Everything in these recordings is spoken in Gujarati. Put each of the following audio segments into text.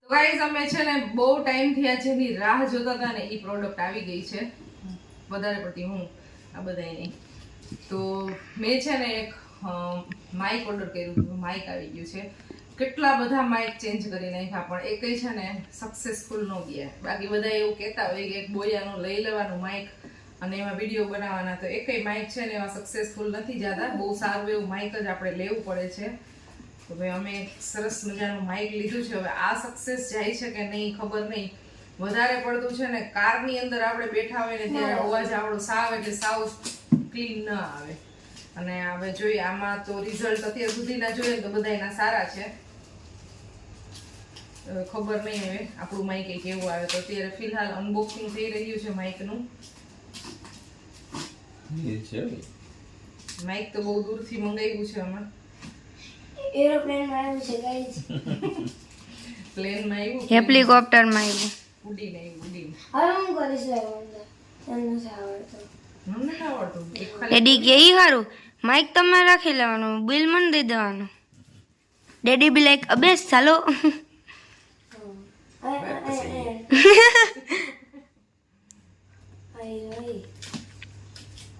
ગાઈઝ અમે છે ને બહુ ટાઈમ થયા છે ની રાહ જોતા હતા ને એ પ્રોડક્ટ આવી ગઈ છે વધારે પડતી હું આ બધાની તો મેં છે ને એક માઇક ઓર્ડર કર્યું હતું માઇક આવી ગયું છે કેટલા બધા માઇક ચેન્જ કરી નાખ્યા પણ એકય છે ને સક્સેસફુલ ન ગયા બાકી બધા એવું કહેતા હોય કે એક બોયાનું લઈ લેવાનું માઇક અને એમાં વિડીયો બનાવવાના તો એકય માઇક છે ને એમાં સક્સેસફુલ નથી જતા બહુ સારું એવું માઇક જ આપણે લેવું પડે છે તો ભાઈ અમે સરસ મજાનું માઇક લીધું છે હવે આ સક્સેસ જાય છે કે નહીં ખબર નહીં વધારે પડતું છે ને કારની અંદર આપણે બેઠા હોય ને ત્યારે અવાજ આપણો સાવ એટલે સાવ ક્લીન ન આવે અને હવે જોઈએ આમાં તો રિઝલ્ટ અત્યાર સુધીના જોઈએ તો બધાયના સારા છે ખબર નહીં હવે આપણું માઇક કેવું આવે તો અત્યારે ફિલહાલ અનબોક્સિંગ થઈ રહ્યું છે માઇકનું માઇક તો બહુ દૂરથી મંગાવ્યું છે હમણાં એરોપ્લેન માં આવ્યું છે ગાઈસ પ્લેન માં આવ્યું હેલિકોપ્ટર માં આવ્યું ઉડીને ઉડીને હવે હું કરીશ તને આવડતો મને આવડતું ડેડી કે ઈ હારું માઇક તમે રાખી લેવાનું બિલ મને દઈ દેવાનું ડેડી બી લાઈક અબે ચાલો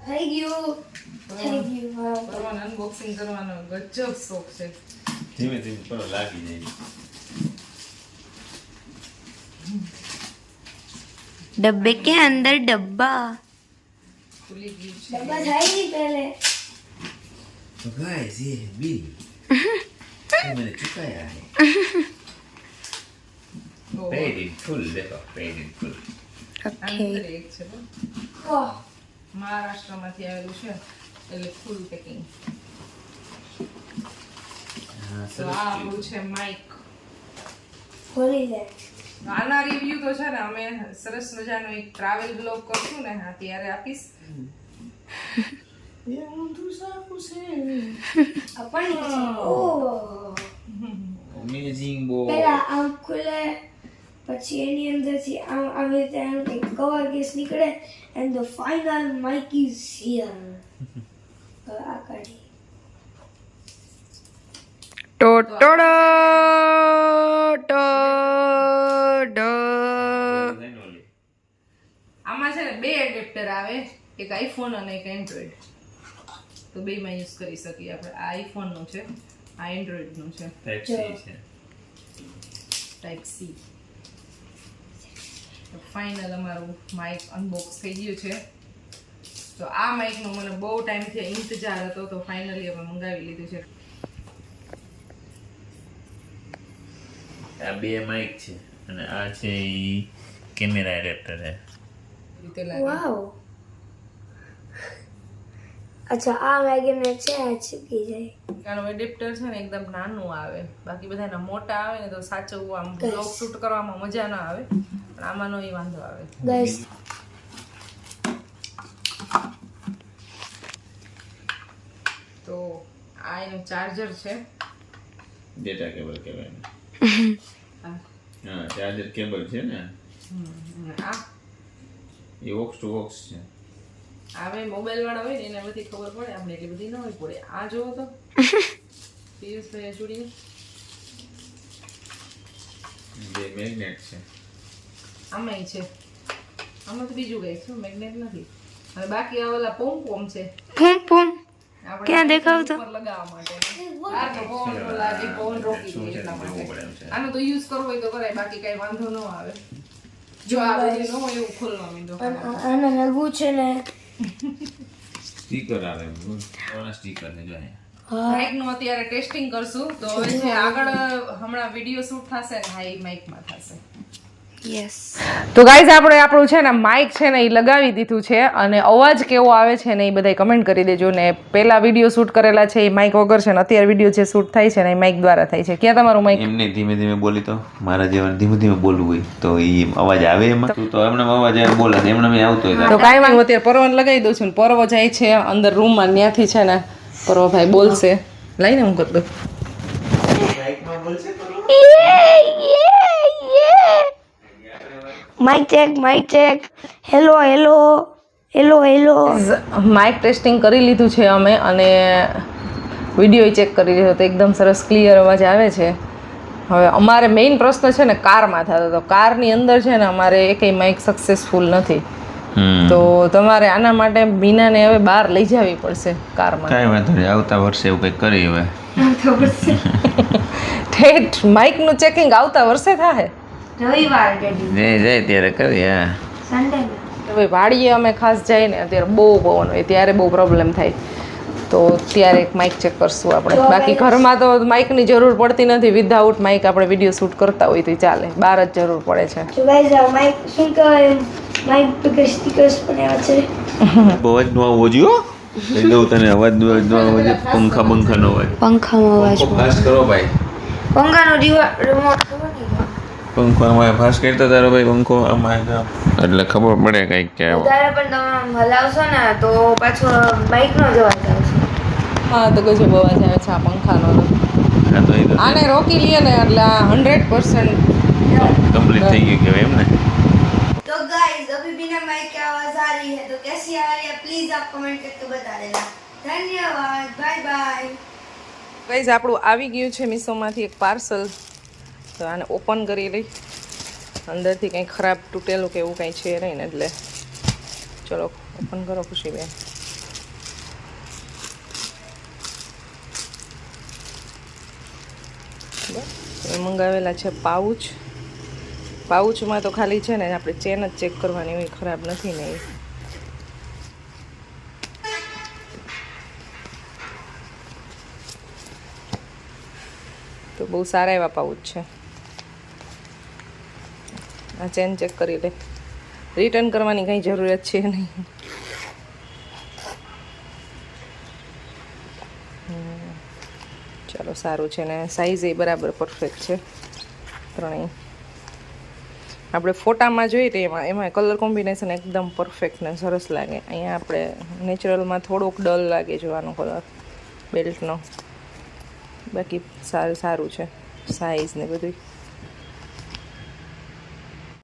થઈ ગયું કરવાનો અનબોક્સિંગ કરવાનો ગજબ શોખ છે ધીમે ધીમે કરો લાગી જાય डब्बे के अंदर डब्बा ખુલી ગયું છે ડબ્બા થાય નહીં પહેલે तो गाइस ये है बिल ये मैंने चुकाया है ઓહો. पेड इन फुल देखो पेड इन फुल આની ओके અંદર એક છે બરાબર. ઓહ મહારાષ્ટ્રમાંથી આવેલું છે એટલે ફૂલ પેકિંગ हाँ તો આ આપણું છે માઇક ખોલી લે આના રિવ્યુ તો છે ને અમે સરસ મજાનો એક ટ્રાવેલ બ્લોગ કરશું ને હા ત્યારે આપીશ આપણને ઓહ अमेजिंग बो પહેલા આમ ખુલે પછી એની અંદરથી આમ આવી રીતે આમ એક કવર કેસ નીકળે and the final mic is here આ કાઢી टो टोडो टो डो આમાં છે ને બે એડેપ્ટર આવે એક આઈફોન અને એક એન્ડ્રોઈડ તો બેમાં યુઝ કરી શકીએ આપણે આ આઈફોન નું છે આ એન્ડ્રોઈડ નું છે टाइप सी છે ટાઈપ સી તો ફાઇનલ અમારું માઇક અનબોક્સ થઈ ગયું છે તો આ માઇકનો મને બહુ ટાઈમથી ઇંતજાર હતો તો ફાઇનલી અમે મંગાવી લીધું છે આ બે માઇક છે અને આ છે ઈ કેમેરા એડેપ્ટર છે રીતે લાગે વાવ અચ્છા આ મેગ્નેટ છે આ ચીપકી જાય આનું એડેપ્ટર છે ને એકદમ નાનું આવે બાકી બધાના મોટા આવે ને તો સાચવવું આમ બ્લોગ શૂટ કરવામાં મજા ના આવે પણ આમાંનો ઈ વાંધો આવે ગાઈસ તો આ એનું ચાર્જર છે ડેટા કેબલ કહેવાય ને. આ હા ચાર્જર કેબલ છે ને અને આ એ ઓક્સ ટુ ઓક્સ છે આવે મોબાઈલ વાળા હોય ને એને બધી ખબર પડે આપણે એટલી બધી ન હોય પડે આ જોવો તો પિયુષભાઈ જોડીને બે મેગ્નેટ છે આમાંય છે આમાં તો બીજું કઈ છે મેગ્નેટ નથી અને બાકી આ ઓલા પોમ છે ફૂમ ફૂમ આપણે ક્યાં દેખાવતો? ઉપર લગાવવા માટે આ તો પવન લાગે પવન રોકી દે એટલા માટે આનો તો યુઝ કરવો હોય તો કરાય બાકી કઈ વાંધો ન આવે જો આ બધું ન હોય એવું ખોલવા માંડો આને હલવું છે ને સ્ટીકર આવે કોના સ્ટીકર ને જો અહીંયા માઇક નું અત્યારે ટેસ્ટિંગ કરશું તો હવે છે આગળ હમણાં વિડિયો શૂટ થશે ને હા એ માઇક માં થશે यस તો ગાઈઝ આપણે આપણું છે ને માઇક છે ને એ લગાવી દીધું છે અને અવાજ કેવો આવે છે ને એ બધાય કમેન્ટ કરી દેજો ને પહેલા વિડીયો શૂટ કરેલા છે એ માઇક વગર છે ને અત્યારે વિડીયો જે શૂટ થાય છે ને એ માઇક દ્વારા થાય છે ક્યાં તમારું માઇક એમને ધીમે ધીમે બોલી તો મારા જેવા ધીમે ધીમે બોલવું હોય તો એ અવાજ આવે એમાં તું તો એમને અવાજ આવે બોલે ને એમને આવતો હોય તો કાંઈ વાંધો અત્યારે પરવાન લગાવી દઉં છું ને પરવો જાય છે અંદર રૂમમાં ત્યાંથી છે ને પરવભાઈ બોલશે લઈને હું કરી દઉં mic check hello hello hello hello mic testing કરી લીધું છે અમે અને વિડીયો ચેક કરી લીધો તો એકદમ સરસ ક્લિયર અવાજ આવે છે હવે અમારે મેઇન પ્રશ્ન છે ને કારમાં થતો હતો. કારની અંદર છે ને અમારે એકેય માઇક સક્સેસફુલ નથી. તો તમારે આના માટે મીનાને હવે બહાર લઈ જવી પડશે કારમાં. કાંઈ વાંધો નહીં, આવતા વર્ષે એવું કંઈક કરી હવે. ઠેઠ માઇકનું ચેકિંગ આવતા વર્ષે થાય. રવિવાર ડેડી જે જાય ત્યારે કરી. હા, સન્ડે હવે વાડીએ અમે ખાસ જઈએ ને અત્યારે બહુ પવન હોય ત્યારે બહુ પ્રોબ્લેમ થાય. તો ત્યારે એક માઇક ચેક કરશું આપણે. બાકી ઘરમાં તો માઇકની જરૂર પડતી નથી. વિધાઉટ માઇક આપણે વિડીયો શૂટ કરતા હોય તો ચાલે. બહાર જ જરૂર પડે છે. તો ગાઈઝ આ માઇક શું કહેવાય માઇક પર સ્ટીકર્સ બનાવ્યા છે. અવાજ નો આવવો જોઈએ. લઈ દઉં તને, અવાજ નો આવવો જોઈએ. પંખાનો અવાજ. પંખામાં અવાજ ફાસ્ટ કરો ભાઈ. પંખાનો રિમોટ ખબર નહીં. પંખો ફાસ્ટ કરતો તારો ભાઈ પંખો આમાં એટલે ખબર પડે કંઈક કે ત્યારે પણ તમે હલાવશો ને તો પાછો બાઇકનો જ અવાજ આવશે. હા તો ગજબ અવાજ આવે છે આ પંખાનો. હા તો એ આને રોકી લઈએ ને એટલે 100% કમ્પ્લીટ થઈ ગયું કહેવાય એમ ને. तो गाइस अभी बिना माइक की आवाज आ रही है तो कैसी आ रही है प्लीज आप कमेंट करके बता देना. धन्यवाद, बाय बाय. ગાઈઝ આપણું આવી ગયું છે મીશોમાંથી એક પાર્સલ. તો આને ઓપન કરી લઈ. અંદરથી કંઈ ખરાબ તૂટેલું કે એવું કંઈ છે નહીં ને એટલે ચલો ઓપન કરો ખુશીબેન. એ મંગાવેલા છે પાઉચ. પાઉચમાં તો ખાલી છે ને આપણે ચેન જ ચેક કરવાની હોય, ખરાબ નથી ને એ. તો બહુ સારા એવા પાઉચ છે. આ ચેન ચેક કરી લે. રિટર્ન કરવાની કંઈ જરૂરત છે નહીં. ચાલો સારું છે ને સાઈઝ એ બરાબર પરફેક્ટ છે ત્રણેય. આપણે ફોટામાં જોઈએ તો એમાં કલર કોમ્બિનેશન એકદમ પરફેક્ટ ને સરસ લાગે. અહીંયા આપણે નેચરલમાં થોડોક ડલ લાગે જોવાનો કલર બેલ્ટનો. બાકી સારું છે સાઈઝ ને બધું.